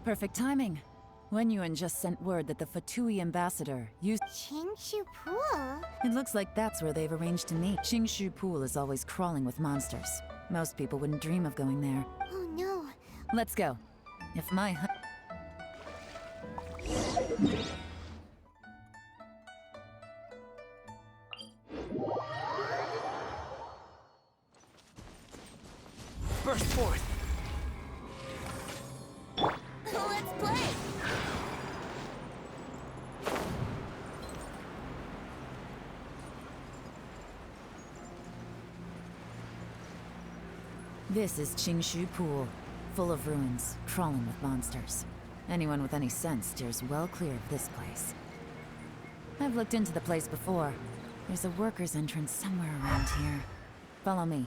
Perfect timing. Wenyuan just sent word that the Fatui ambassador used... Qingshu Pool? It looks like that's where they've arranged to meet. Qingshu Pool is always crawling with monsters. Most people wouldn't dream of going there. Oh no. Let's go. If my... Burst forth! Let's play! This is Qingshu Pool, full of ruins, crawling with monsters. Anyone with any sense steers well clear of this place. I've looked into the place before. There's a worker's entrance somewhere around here. Follow me.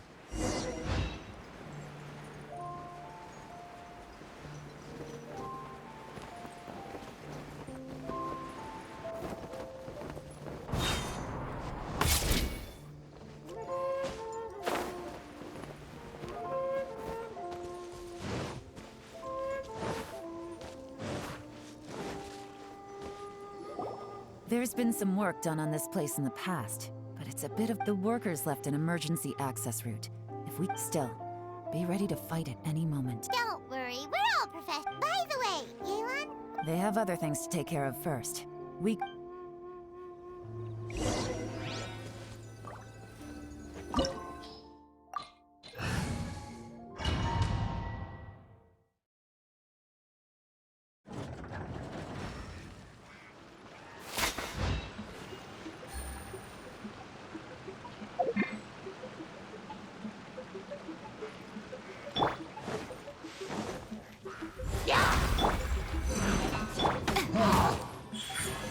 There's been some work done on this place in the past, but it's a bit of... The workers left an emergency access route. If we... Still, be ready to fight at any moment. Don't worry, we're all professional. By the way, Yelan? They have other things to take care of first. We...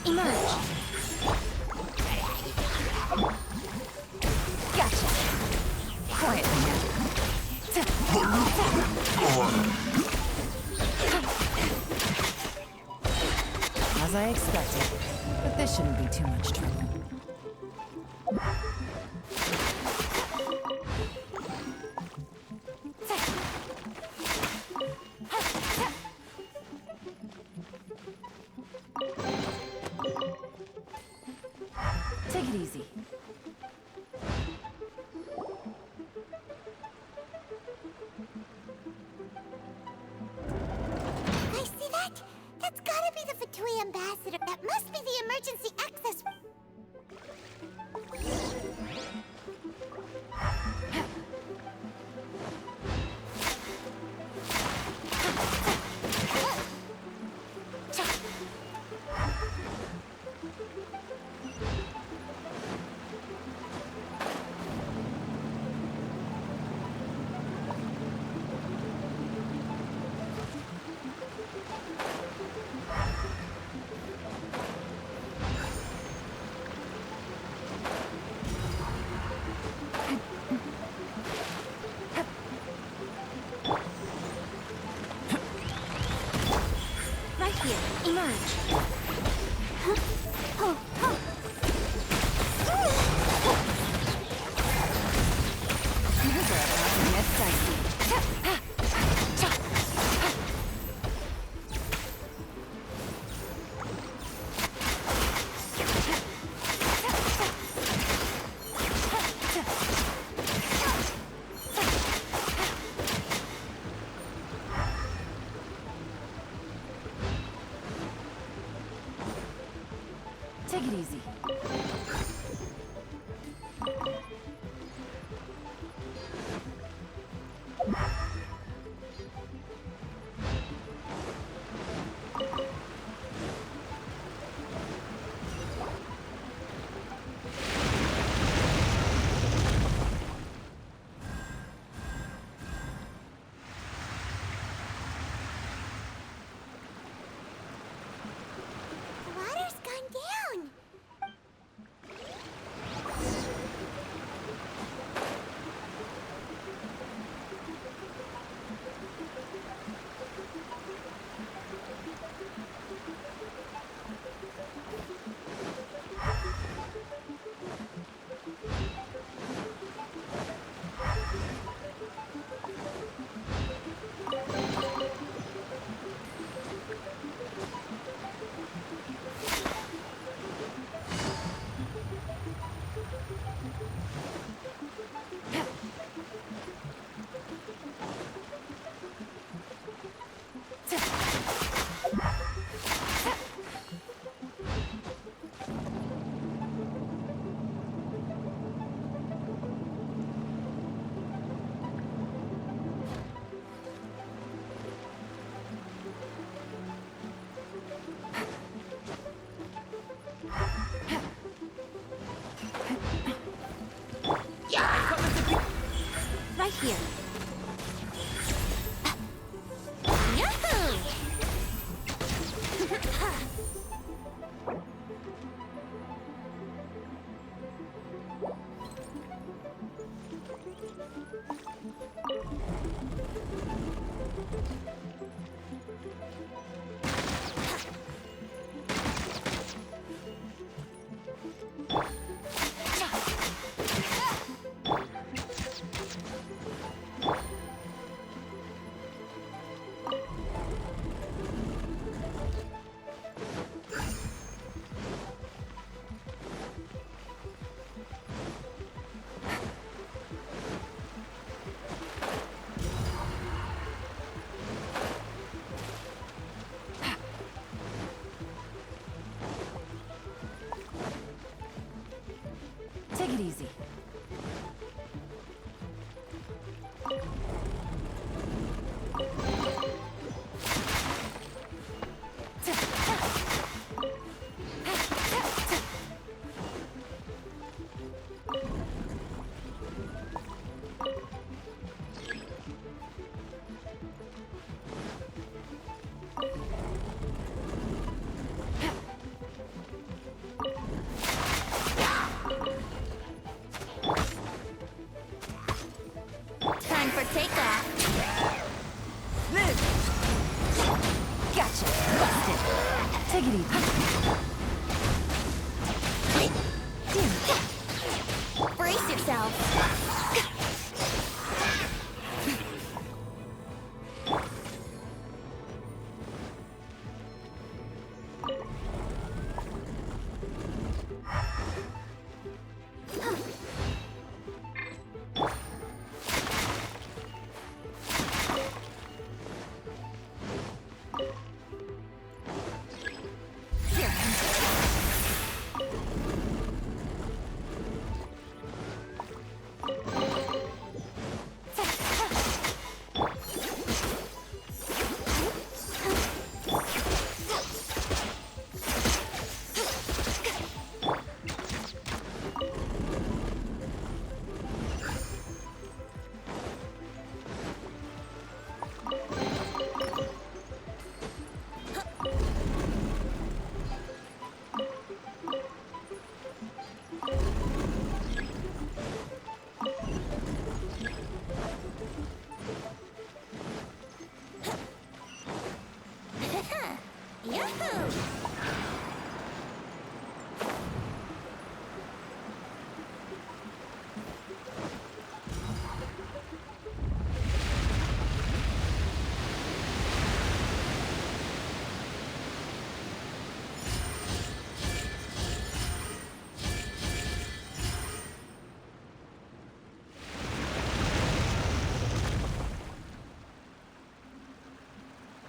Emerge! Gotcha! Quietly now. As I expected, but this shouldn't be too much trouble. Take it easy. I see that? That's gotta be the Fatui ambassador. That must be the emergency access. Right here. Emerge. These are about to get dicey. Take it easy. The water's gone down. Take it easy. Brace yourself. Yahoo!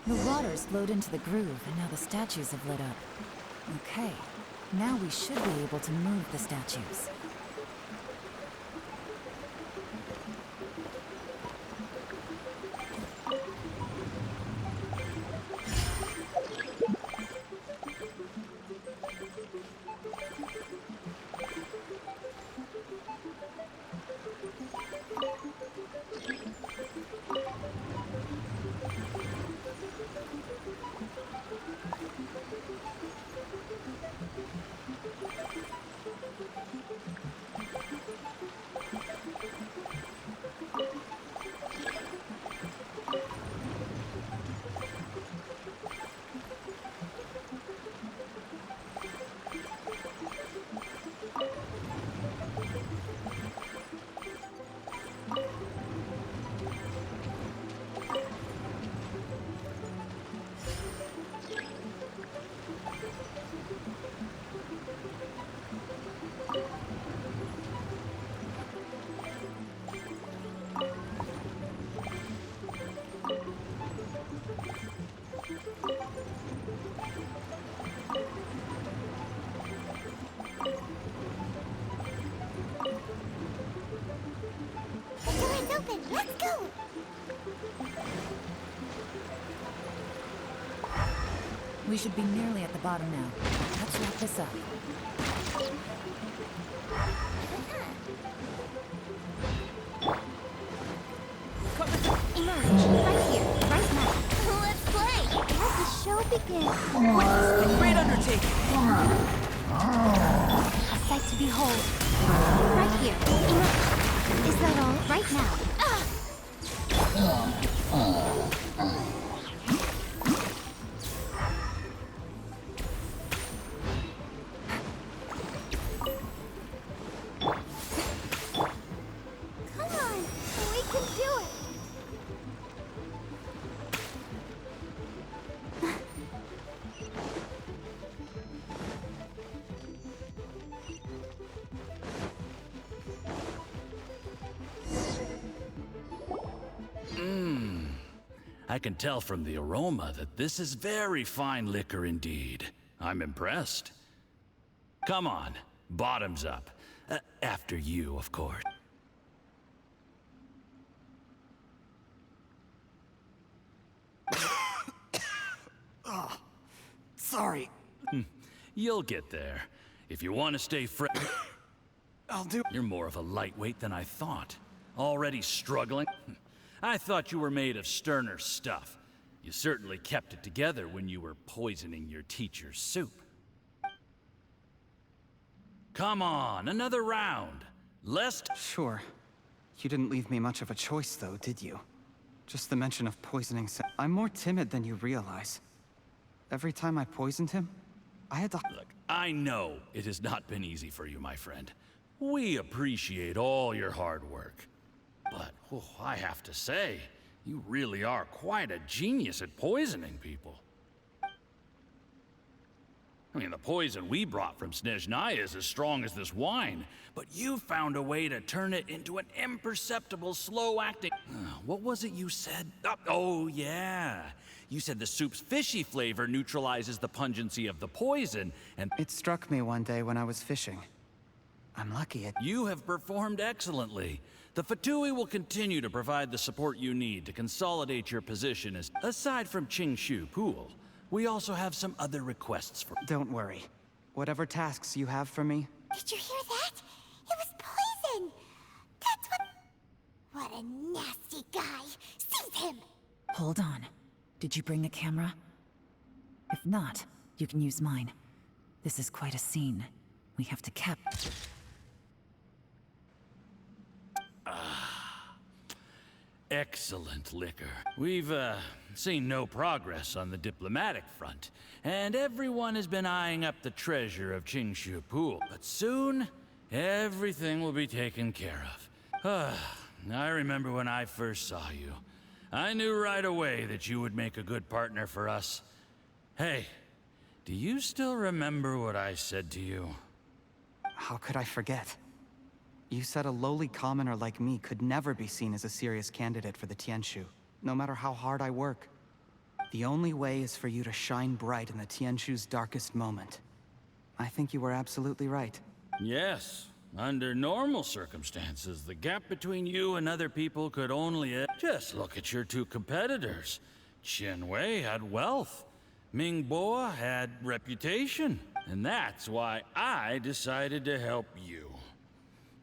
The water's flowed into the groove, and now the statues have lit up. Okay, now we should be able to move the statues. The door is open. Let's go. We should be nearly at the bottom now. Let's wrap this up. Emerge right here, right now. Let's play. Let the show begin. Witness the great undertaking. A sight to behold. Right here. Emerge. Is that all? Right now. Come on, we can do it. I can tell from the aroma that this is very fine liquor indeed. I'm impressed. Come on, bottoms up. After you, of course. Sorry. You'll get there. If you want to stay fresh. I'll do. You're more of a lightweight than I thought. Already struggling? I thought you were made of sterner stuff. You certainly kept it together when you were poisoning your teacher's soup. Come on, another round. Sure. You didn't leave me much of a choice, though, did you? Just the mention of poisoning. I'm more timid than you realize. Every time I poisoned him, I had to... Look, I know it has not been easy for you, my friend. We appreciate all your hard work. But, I have to say, you really are quite a genius at poisoning people. I mean, the poison we brought from Snezhnaya is as strong as this wine, but you found a way to turn it into an imperceptible, slow-acting... what was it you said? Oh, yeah. You said the soup's fishy flavor neutralizes the pungency of the poison, and... It struck me one day when I was fishing. I'm lucky it... You have performed excellently. The Fatui will continue to provide the support you need to consolidate your position as... Aside from Qingshu Pool, we also have some other requests for... Don't worry. Whatever tasks you have for me... Did you hear that? It was poison! That's what... What a nasty guy! Seize him! Hold on. Did you bring the camera? If not, you can use mine. This is quite a scene. We have to cap... Excellent liquor. We've, seen no progress on the diplomatic front, and everyone has been eyeing up the treasure of Qingshu Pool. But soon, everything will be taken care of. I remember when I first saw you. I knew right away that you would make a good partner for us. Hey, do you still remember what I said to you? How could I forget? You said a lowly commoner like me could never be seen as a serious candidate for the Tianshu, no matter how hard I work. The only way is for you to shine bright in the Tianshu's darkest moment. I think you were absolutely right. Yes. Under normal circumstances, the gap between you and other people could only... Just look at your two competitors. Chen Wei had wealth. Ming Boa had reputation. And that's why I decided to help you.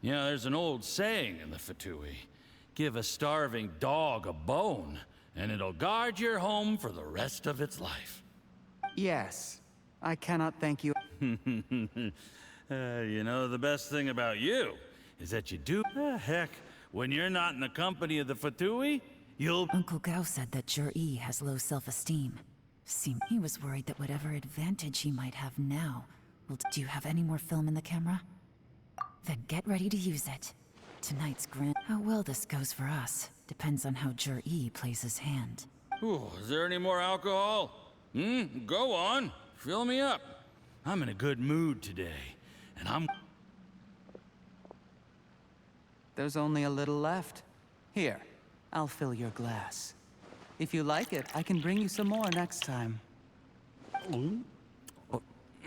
You know, there's an old saying in the Fatui. Give a starving dog a bone, and it'll guard your home for the rest of its life. Yes. I cannot thank you. You know, the best thing about you is that you do... heck, when you're not in the company of the Fatui, you'll... Uncle Gao said that Jur-E has low self-esteem. He was worried that whatever advantage he might have now will... Do you have any more film in the camera? Then get ready to use it. Tonight's grand... How well this goes for us depends on how Jur-E plays his hand. Ooh, is there any more alcohol? Go on. Fill me up. I'm in a good mood today, and I'm... There's only a little left. Here, I'll fill your glass. If you like it, I can bring you some more next time.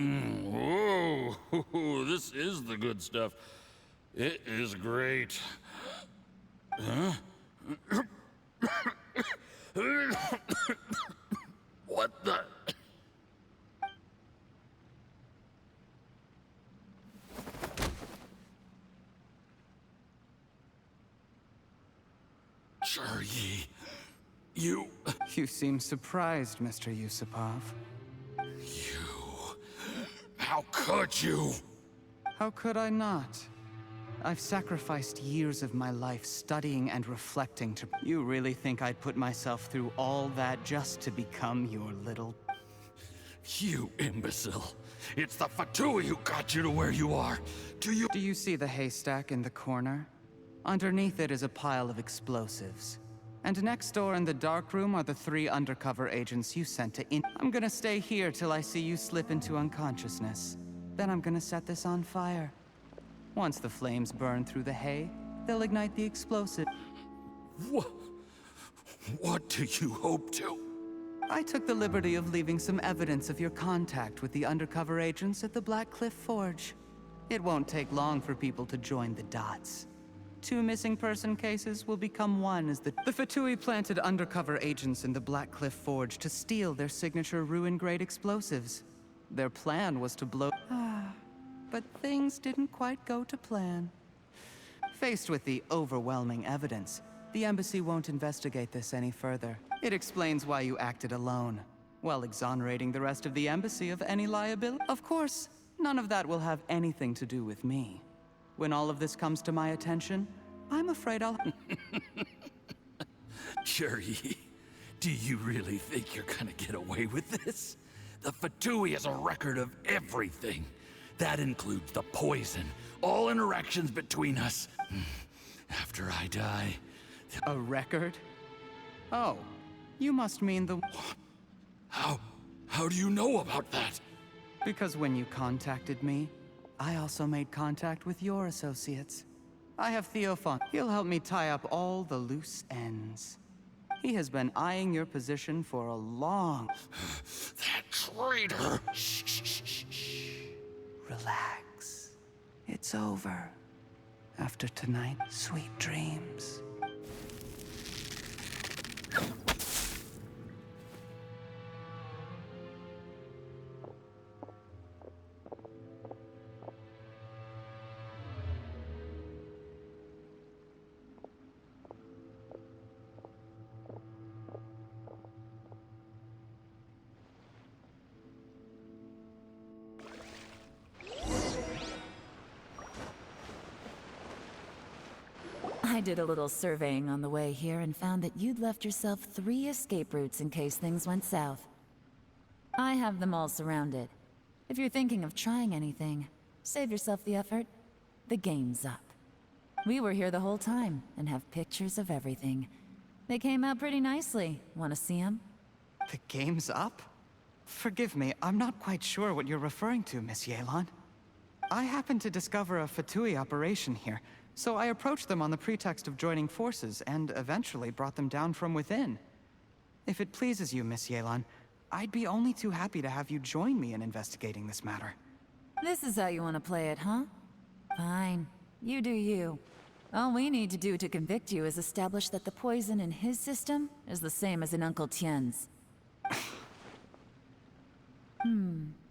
Whoa, this is the good stuff. It is great. Huh? What the... Jur-E, you... You seem surprised, Mr. Yusupov. How could you? How could I not? I've sacrificed years of my life studying and reflecting to... You really think I'd put myself through all that just to become your little... You imbecile. It's the Fatui who got you to where you are. Do you see the haystack in the corner? Underneath it is a pile of explosives. And next door in the dark room are the 3 undercover agents you sent to I'm gonna stay here till I see you slip into unconsciousness. Then I'm gonna set this on fire. Once the flames burn through the hay, they'll ignite the explosive. What do you hope to? I took the liberty of leaving some evidence of your contact with the undercover agents at the Black Cliff Forge. It won't take long for people to join the dots. 2 missing person cases will become 1 as the Fatui planted undercover agents in the Black Cliff Forge to steal their signature ruin-grade explosives. Their plan was to blow... but things didn't quite go to plan. Faced with the overwhelming evidence, the embassy won't investigate this any further. It explains why you acted alone, while exonerating the rest of the embassy of any liability. Of course, none of that will have anything to do with me. When all of this comes to my attention, I'm afraid I'll... Jur-E, do you really think you're gonna get away with this? The Fatui is a record of everything. That includes the poison, all interactions between us. After I die... A record? Oh, you must mean the... How do you know about that? Because when you contacted me, I also made contact with your associates. I have Theophan. He'll help me tie up all the loose ends. He has been eyeing your position for a long... That traitor! Relax. It's over. After tonight, sweet dreams. I did a little surveying on the way here and found that you'd left yourself 3 escape routes in case things went south. I have them all surrounded. If you're thinking of trying anything, save yourself the effort. The game's up. We were here the whole time and have pictures of everything. They came out pretty nicely. Want to see them? The game's up? Forgive me, I'm not quite sure what you're referring to, Miss Yelan. I happened to discover a Fatui operation here, so I approached them on the pretext of joining forces, and eventually brought them down from within. If it pleases you, Miss Yelan, I'd be only too happy to have you join me in investigating this matter. This is how you want to play it, huh? Fine. You do you. All we need to do to convict you is establish that the poison in his system is the same as in Uncle Tien's.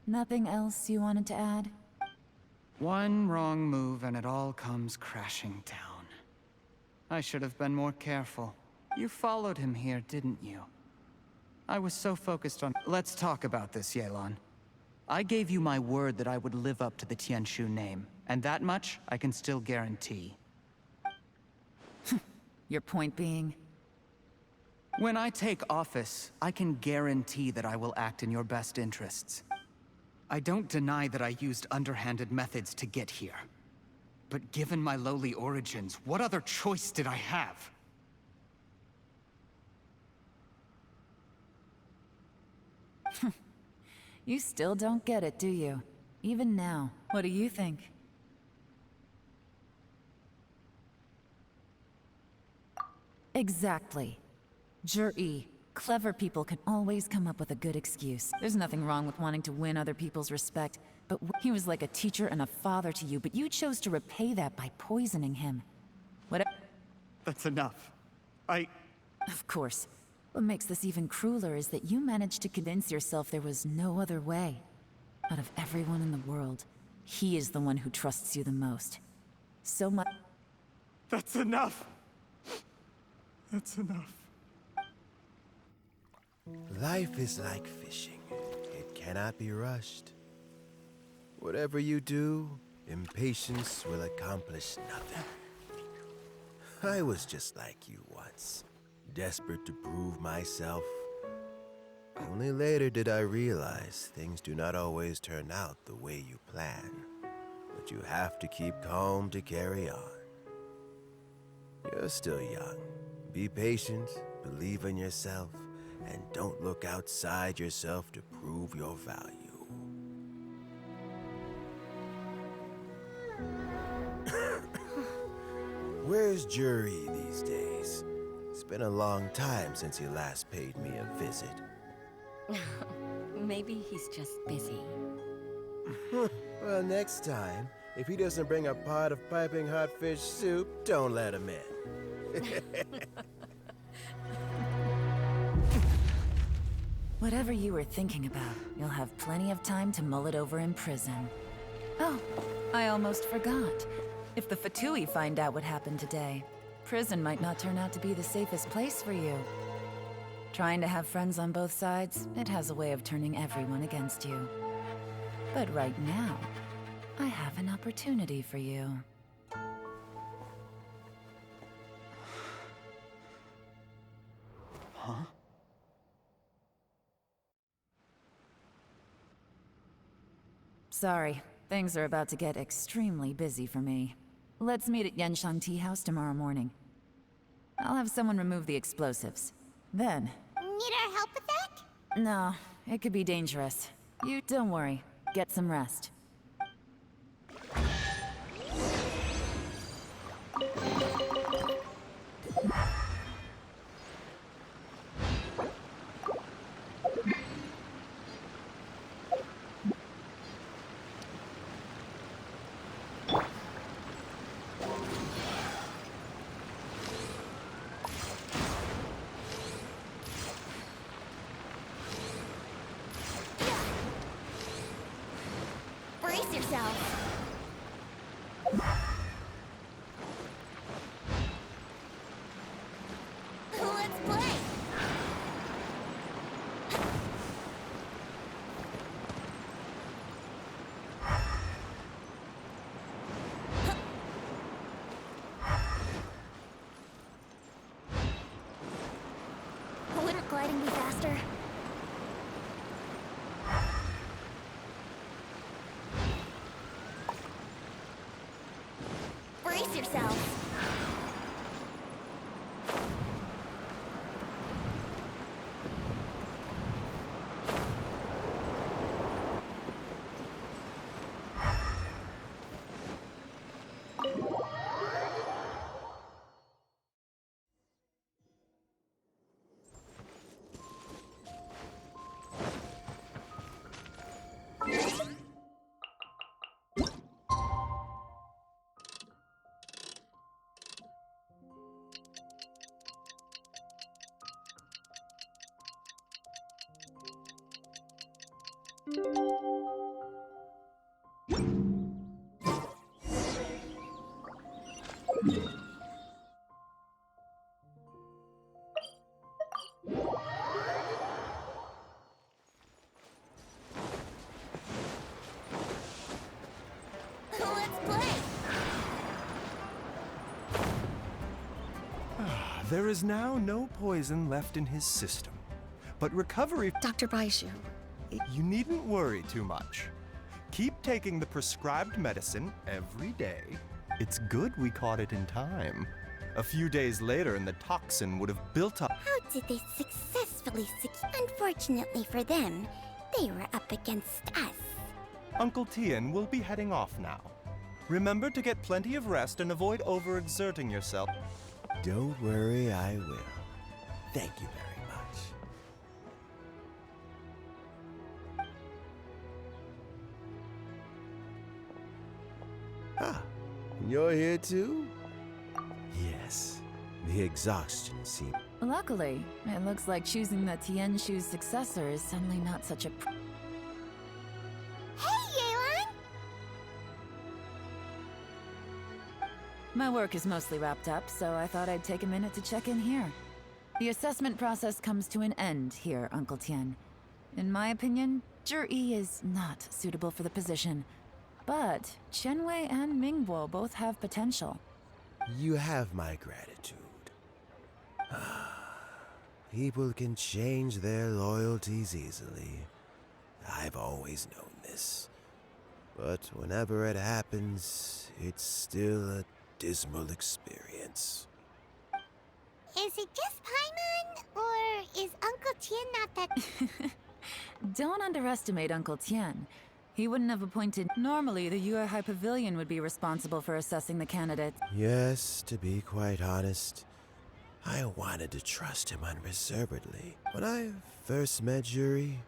Nothing else you wanted to add? One wrong move and it all comes crashing down. I should have been more careful. You followed him here, didn't you? I was so focused on... Let's talk about this, Yelan. I gave you my word that I would live up to the Tianshu name, and that much I can still guarantee. Your point being? When I take office, I can guarantee that I will act in your best interests. I don't deny that I used underhanded methods to get here. But given my lowly origins, what other choice did I have? You still don't get it, do you? Even now. What do you think? Exactly. Jur-E. Clever people can always come up with a good excuse. There's nothing wrong with wanting to win other people's respect, but he was like a teacher and a father to you, but you chose to repay that by poisoning him. What? That's enough. Of course. What makes this even crueler is that you managed to convince yourself there was no other way. Out of everyone in the world, he is the one who trusts you the most. So much. That's enough! That's enough. Life is like fishing. It cannot be rushed. Whatever you do, impatience will accomplish nothing. I was just like you once, desperate to prove myself. Only later did I realize things do not always turn out the way you plan, but you have to keep calm to carry on. You're still young. Be patient, believe in yourself, and don't look outside yourself to prove your value. Where's Jur-E these days? It's been a long time since he last paid me a visit. Maybe he's just busy. Well, next time, if he doesn't bring a pot of piping hot fish soup, don't let him in. Whatever you were thinking about, you'll have plenty of time to mull it over in prison. Oh, I almost forgot. If the Fatui find out what happened today, prison might not turn out to be the safest place for you. Trying to have friends on both sides, it has a way of turning everyone against you. But right now, I have an opportunity for you. Huh? Sorry, things are about to get extremely busy for me. Let's meet at Yenshang Tea House tomorrow morning. I'll have someone remove the explosives. Then... Need our help with that? No, it could be dangerous. You don't worry. Get some rest. Brace yourself. Let's play. Wouldn't gliding be faster? Brace yourself. Let's play. There is now no poison left in his system. But recovery... Dr. Baishu, You needn't worry too much. Keep taking the prescribed medicine every day. It's good we caught it in time. A few days later and the toxin would have built up. How did they successfully Unfortunately for them, they were up against us. Uncle Tian will be heading off now. Remember to get plenty of rest and avoid overexerting yourself. Don't worry, I will. Thank you very much. Ah, you're here too? Yes, the exhaustion seems... Luckily, it looks like choosing the Tianshu's successor is suddenly not such a... Hey, Yelan! My work is mostly wrapped up, so I thought I'd take a minute to check in here. The assessment process comes to an end here, Uncle Tian. In my opinion, Zhi is not suitable for the position. But Chenwei and Mingbo both have potential. You have my gratitude. People can change their loyalties easily. I've always known this. But whenever it happens, it's still a dismal experience. Is it just Paimon, or is Uncle Tian not that... Don't underestimate Uncle Tian. He wouldn't have appointed... Normally, the Yue High Pavilion would be responsible for assessing the candidates. Yes, to be quite honest, I wanted to trust him unreservedly. When I first met Yuri,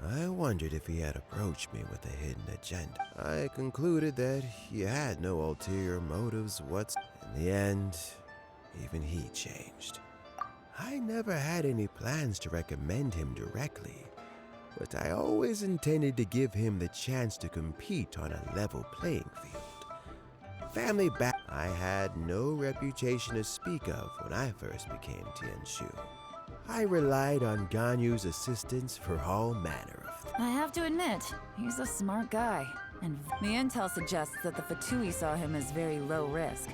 I wondered if he had approached me with a hidden agenda. I concluded that he had no ulterior motives whatsoever. In the end, even he changed. I never had any plans to recommend him directly, but I always intended to give him the chance to compete on a level playing field. Family back, I had no reputation to speak of when I first became Tianshu. I relied on Ganyu's assistance for all manner of things. I have to admit, he's a smart guy. And the intel suggests that the Fatui saw him as very low risk.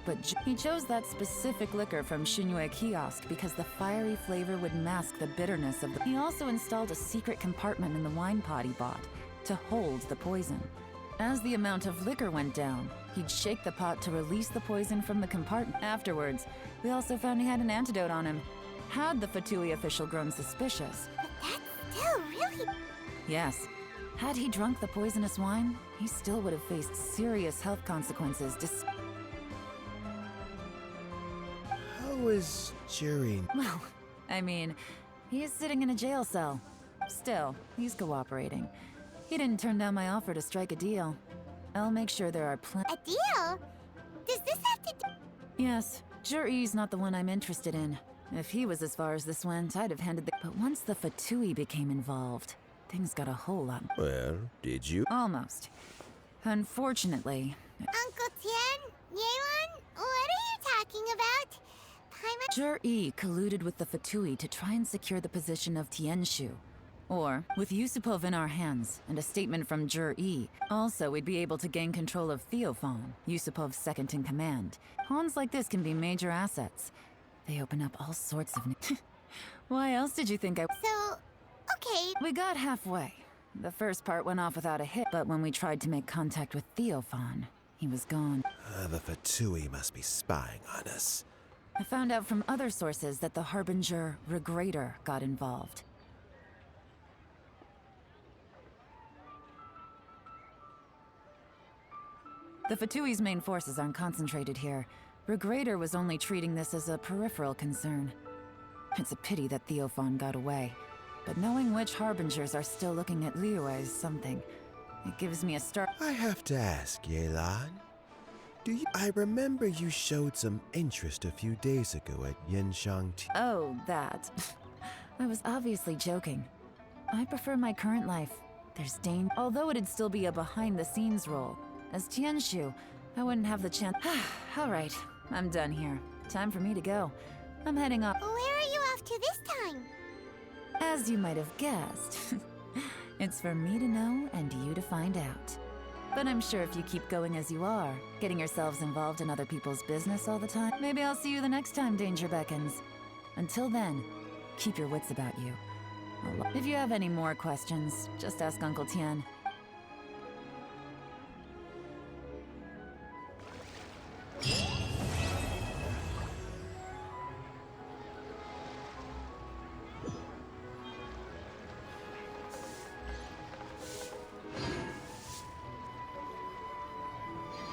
But he chose that specific liquor from Xunyue Kiosk because the fiery flavor would mask the bitterness of the... He also installed a secret compartment in the wine pot he bought. to hold the poison. As the amount of liquor went down, he'd shake the pot to release the poison from the compartment. Afterwards, we also found he had an antidote on him. Had the Fatui official grown suspicious? But that's still really... Yes. Had he drunk the poisonous wine, he still would have faced serious health consequences. How is Jury? Well, I mean, he is sitting in a jail cell. Still, he's cooperating. He didn't turn down my offer to strike a deal. I'll make sure there are A deal? Does this have to do... Yes, Juri's not the one I'm interested in. If he was as far as this went, I'd have handed the... But once the Fatui became involved, things got a whole lot... Well, did you? Almost. Unfortunately... Uncle Tien? Yelan? What are you talking about? Jur-E colluded with the Fatui to try and secure the position of Tianshu. Or, with Yusupov in our hands, and a statement from Jur-E, also we'd be able to gain control of Theophan, Yusupov's second-in-command. Pawns like this can be major assets. They open up all sorts of... Why else did you think I... So, okay. We got halfway. The first part went off without a hit, but when we tried to make contact with Theophan, he was gone. The Fatui must be spying on us. I found out from other sources that the Harbinger Regrator got involved. The Fatui's main forces aren't concentrated here. Regrator was only treating this as a peripheral concern. It's a pity that Theophan got away. But knowing which Harbingers are still looking at Liyue is something. It gives me a start. I have to ask, Yelan. I remember you showed some interest a few days ago at Yenshang. Oh, that. I was obviously joking. I prefer my current life. There's danger. Although it'd still be a behind-the-scenes role. As Tianshu, I wouldn't have the chance. All right, I'm done here. Time for me to go. I'm heading off. Where are you off to this time? As you might have guessed, it's for me to know and you to find out. But I'm sure if you keep going as you are, getting yourselves involved in other people's business all the time, maybe I'll see you the next time danger beckons. Until then, keep your wits about you. If you have any more questions, just ask Uncle Tien.